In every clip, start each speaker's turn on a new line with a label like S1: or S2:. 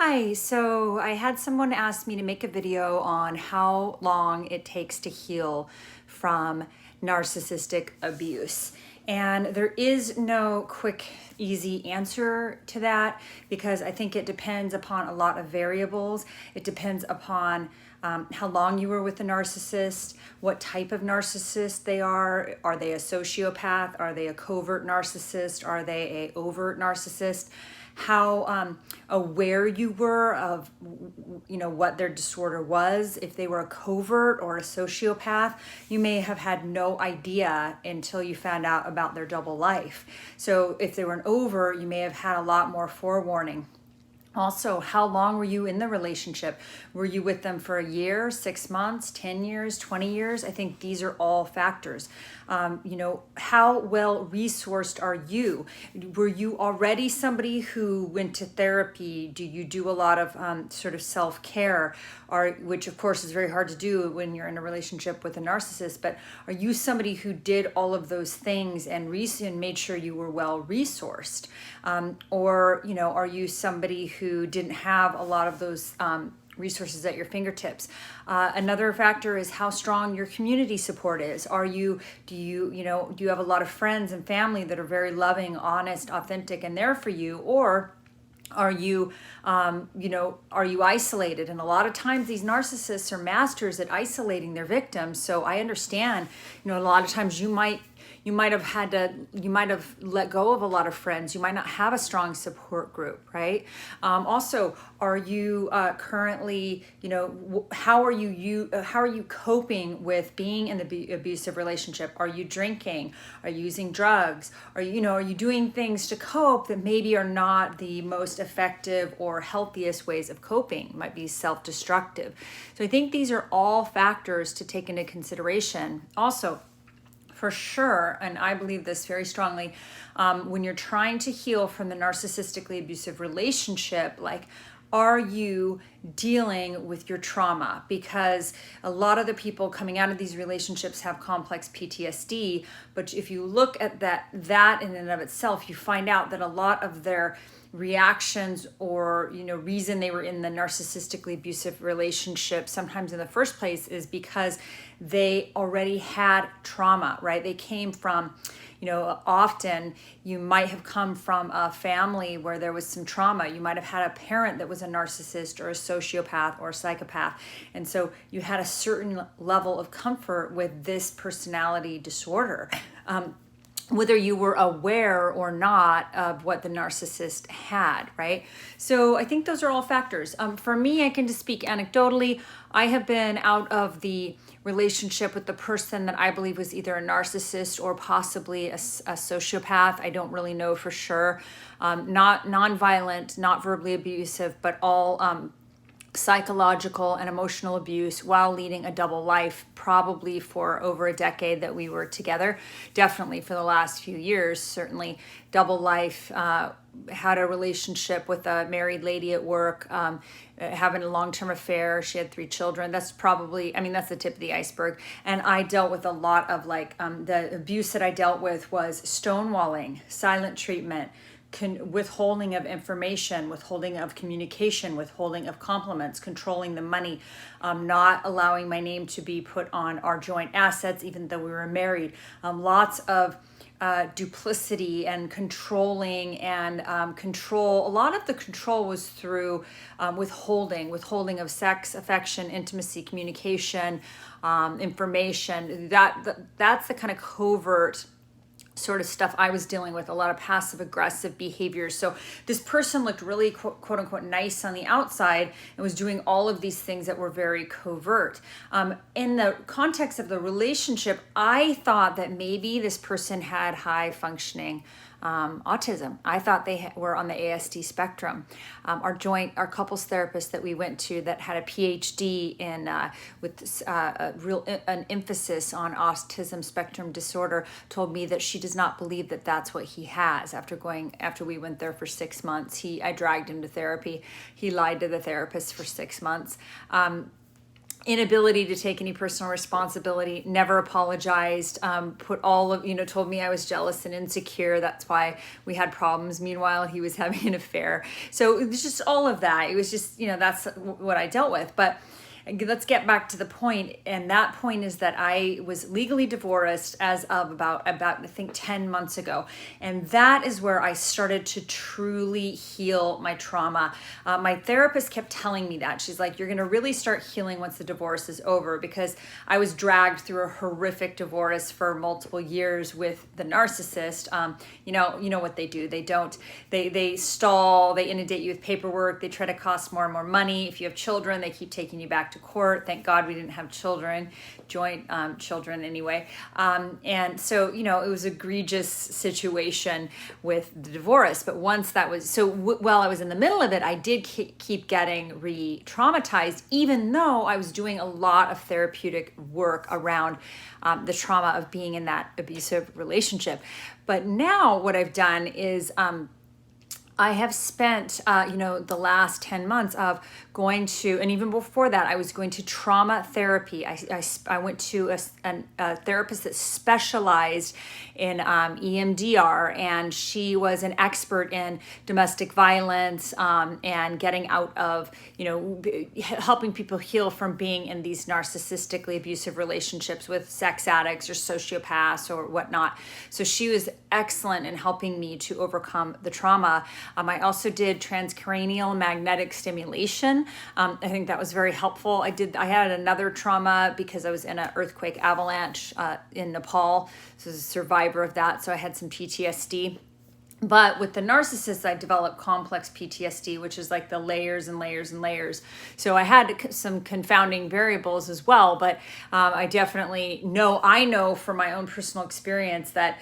S1: Hi, so I had someone ask me to make a video on how long it takes to heal from narcissistic abuse. And there is no quick, easy answer to that because I think it depends upon a lot of variables. It depends upon how long you were with a narcissist, what type of narcissist they are. Are they a sociopath? Are they a covert narcissist? Are they a overt narcissist? How aware you were of what their disorder was. If they were a covert or a sociopath, you may have had no idea until you found out about their double life. So if they were an overt, you may have had a lot more forewarning. Also, how long were you in the relationship? Were you with them for a year, 6 months, 10 years, 20 years? I think these are all factors. How well resourced are you? Were you already somebody who went to therapy? Do you do a lot of sort of self-care, which of course is very hard to do when you're in a relationship with a narcissist, but are you somebody who did all of those things and made sure you were well resourced? Or are you somebody who didn't have a lot of those resources at your fingertips? Another factor is how strong your community support is. Do you have a lot of friends and family that are very loving, honest, authentic, and there for you? Or are you isolated? And a lot of times these narcissists are masters at isolating their victims. So I understand, a lot of times you might have let go of a lot of friends. You might not have a strong support group, right? Also, are you currently, how are you coping with being in the abusive relationship? Are you drinking? Are you using drugs? Are you doing things to cope that maybe are not the most effective or healthiest ways of coping? It might be self-destructive. So I think these are all factors to take into consideration. Also, for sure, and I believe this very strongly, when you're trying to heal from the narcissistically abusive relationship, are you dealing with your trauma? Because a lot of the people coming out of these relationships have complex PTSD, but if you look at that in and of itself, you find out that a lot of their reactions or reason they were in the narcissistically abusive relationship sometimes in the first place is because they already had trauma, right? They came from, often you might have come from a family where there was some trauma. You might have had a parent that was a narcissist or a sociopath or a psychopath. And so you had a certain level of comfort with this personality disorder. Whether you were aware or not of what the narcissist had, right? So I think those are all factors. For me, I can just speak anecdotally. I have been out of the relationship with the person that I believe was either a narcissist or possibly a sociopath. I don't really know for sure. Not nonviolent, not verbally abusive, but all psychological and emotional abuse while leading a double life, probably for over a decade that we were together. Definitely for the last few years, certainly double life. Had a relationship with a married lady at work, having a long-term affair. She had 3 children. That's the tip of the iceberg. And I dealt with a lot of the abuse that I dealt with was stonewalling, silent treatment, withholding of information, withholding of communication, withholding of compliments, controlling the money, not allowing my name to be put on our joint assets, even though we were married. Lots of duplicity and controlling and control. A lot of the control was through withholding of sex, affection, intimacy, communication, information. That's the kind of covert sort of stuff I was dealing with, a lot of passive aggressive behaviors. So this person looked really quote unquote nice on the outside and was doing all of these things that were very covert. In the context of the relationship, I thought that maybe this person had high functioning autism. I thought they were on the ASD spectrum. Our couples therapist that we went to that had a PhD in with an emphasis on autism spectrum disorder told me that she does not believe that that's what he has. After we went there for 6 months, I dragged him to therapy. He lied to the therapist for 6 months. inability to take any personal responsibility, never apologized, put all of, told me I was jealous and insecure. That's why we had problems. Meanwhile, he was having an affair. So it was just all of that. It was just, that's what I dealt with. But let's get back to the point, and that point is that I was legally divorced as of about I think 10 months ago, and that is where I started to truly heal my trauma. My therapist kept telling me that. She's like, you're going to really start healing once the divorce is over, because I was dragged through a horrific divorce for multiple years with the narcissist. You know what they do. They stall, they inundate you with paperwork, they try to cost more and more money. If you have children, they keep taking you back to court. Thank God we didn't have children, joint children anyway. And so, it was an egregious situation with the divorce. But once that was, while I was in the middle of it, I did keep getting re-traumatized, even though I was doing a lot of therapeutic work around the trauma of being in that abusive relationship. But now what I've done is, I have spent, the last 10 months of going to, and even before that, I was going to trauma therapy. I went to a therapist that specialized in EMDR, and she was an expert in domestic violence and getting out of, helping people heal from being in these narcissistically abusive relationships with sex addicts or sociopaths or whatnot. So she was excellent in helping me to overcome the trauma. I also did transcranial magnetic stimulation. I think that was very helpful. I had another trauma because I was in an earthquake avalanche in Nepal. So I was a survivor of that. So I had some PTSD. But with the narcissist, I developed complex PTSD, which is like the layers and layers and layers. So I had some confounding variables as well. But I definitely know from my own personal experience that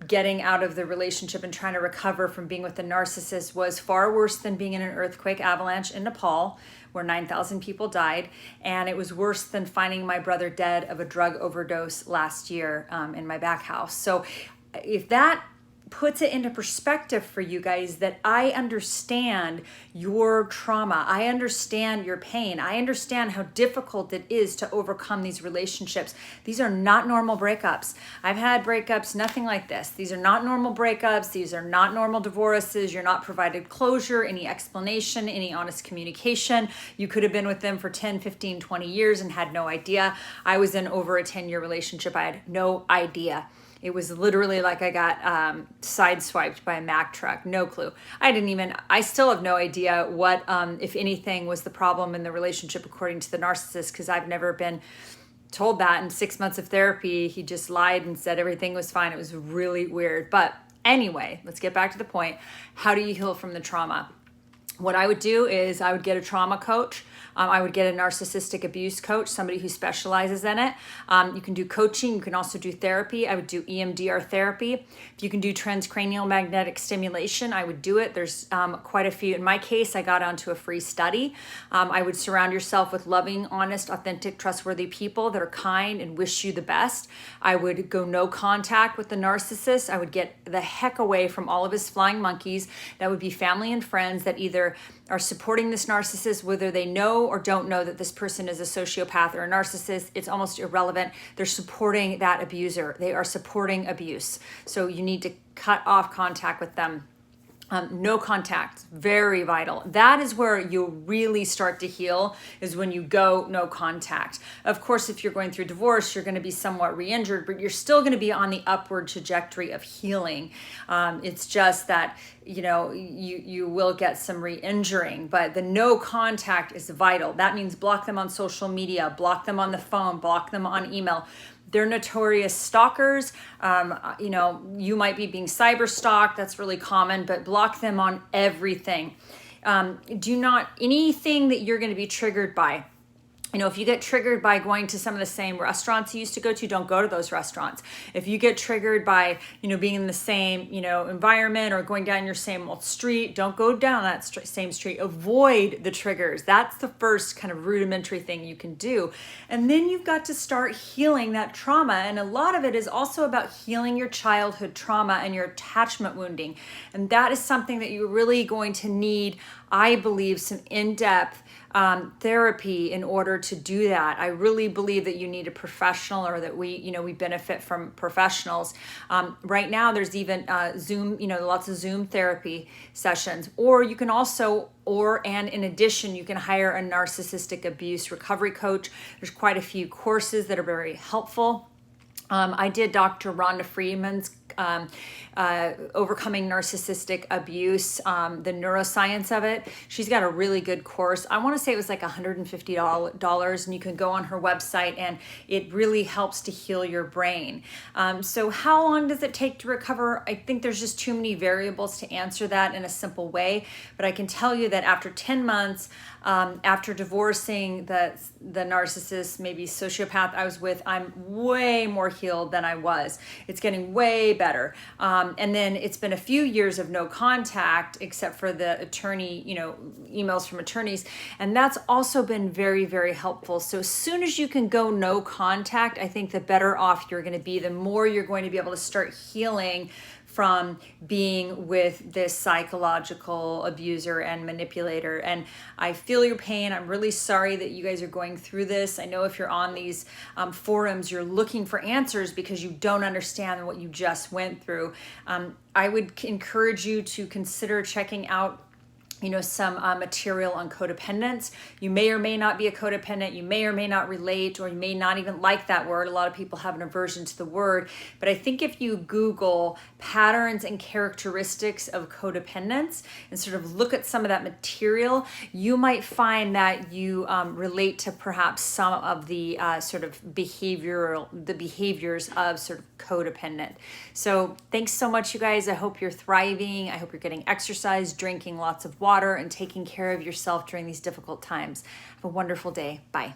S1: getting out of the relationship and trying to recover from being with the narcissist was far worse than being in an earthquake avalanche in Nepal, where 9,000 people died. And it was worse than finding my brother dead of a drug overdose last year in my back house. So if that puts it into perspective for you guys, that I understand your trauma. I understand your pain. I understand how difficult it is to overcome these relationships. These are not normal breakups. I've had breakups, nothing like this. These are not normal breakups. These are not normal divorces. You're not provided closure, any explanation, any honest communication. You could have been with them for 10, 15, 20 years and had no idea. I was in over a 10-year relationship. I had no idea. It was literally like I got sideswiped by a Mack truck. No clue. I still have no idea what, if anything, was the problem in the relationship according to the narcissist, because I've never been told that. In 6 months of therapy, he just lied and said everything was fine. It was really weird. But anyway, let's get back to the point. How do you heal from the trauma? What I would do is I would get a trauma coach. I would get a narcissistic abuse coach, somebody who specializes in it. You can do coaching. You can also do therapy. I would do EMDR therapy. If you can do transcranial magnetic stimulation, I would do it. There's quite a few. In my case, I got onto a free study. I would surround yourself with loving, honest, authentic, trustworthy people that are kind and wish you the best. I would go no contact with the narcissist. I would get the heck away from all of his flying monkeys. That would be family and friends that either are supporting this narcissist, whether they know or don't know that this person is a sociopath or a narcissist. It's almost irrelevant. They're supporting that abuser. They are supporting abuse. So you need to cut off contact with them. No contact, very vital. That is where you'll really start to heal, is when you go no contact. Of course, if you're going through divorce, you're going to be somewhat re-injured, but you're still going to be on the upward trajectory of healing. It's just that, you will get some re-injuring, but the no contact is vital. That means block them on social media, block them on the phone, block them on email. They're notorious stalkers. You might be being cyber stalked. That's really common, but block them on everything. Anything that you're going to be triggered by. If you get triggered by going to some of the same restaurants you used to go to, don't go to those restaurants. If you get triggered by, being in the same, environment or going down your same old street, don't go down that same street. Avoid the triggers. That's the first kind of rudimentary thing you can do. And then you've got to start healing that trauma. And a lot of it is also about healing your childhood trauma and your attachment wounding. And that is something that you're really going to need I believe, some in-depth therapy in order to do that. I really believe that you need a professional, or that we benefit from professionals. Right now, there's even Zoom, lots of Zoom therapy sessions, or you can also, and in addition, you can hire a narcissistic abuse recovery coach. There's quite a few courses that are very helpful. I did Dr. Rhonda Freeman's Overcoming Narcissistic Abuse, the neuroscience of it. She's got a really good course. I want to say it was like $150, and you can go on her website, and it really helps to heal your brain. So how long does it take to recover? I think there's just too many variables to answer that in a simple way, but I can tell you that after 10 months, after divorcing the narcissist, maybe sociopath I was with, I'm way more healed than I was. It's getting way better. And then it's been a few years of no contact, except for the attorney, emails from attorneys. And that's also been very, very helpful. So as soon as you can go no contact, I think the better off you're going to be, the more you're going to be able to start healing from being with this psychological abuser and manipulator. And I feel your pain. I'm really sorry that you guys are going through this. I know if you're on these forums, you're looking for answers because you don't understand what you just went through. I would encourage you to consider checking out some material on codependence. You may or may not be a codependent. You may or may not relate, or you may not even like that word. A lot of people have an aversion to the word. But I think if you Google patterns and characteristics of codependence and sort of look at some of that material, you might find that you relate to perhaps some of the behaviors of sort of codependent. So thanks so much, you guys. I hope you're thriving. I hope you're getting exercise, drinking lots of water, and taking care of yourself during these difficult times. Have a wonderful day. Bye.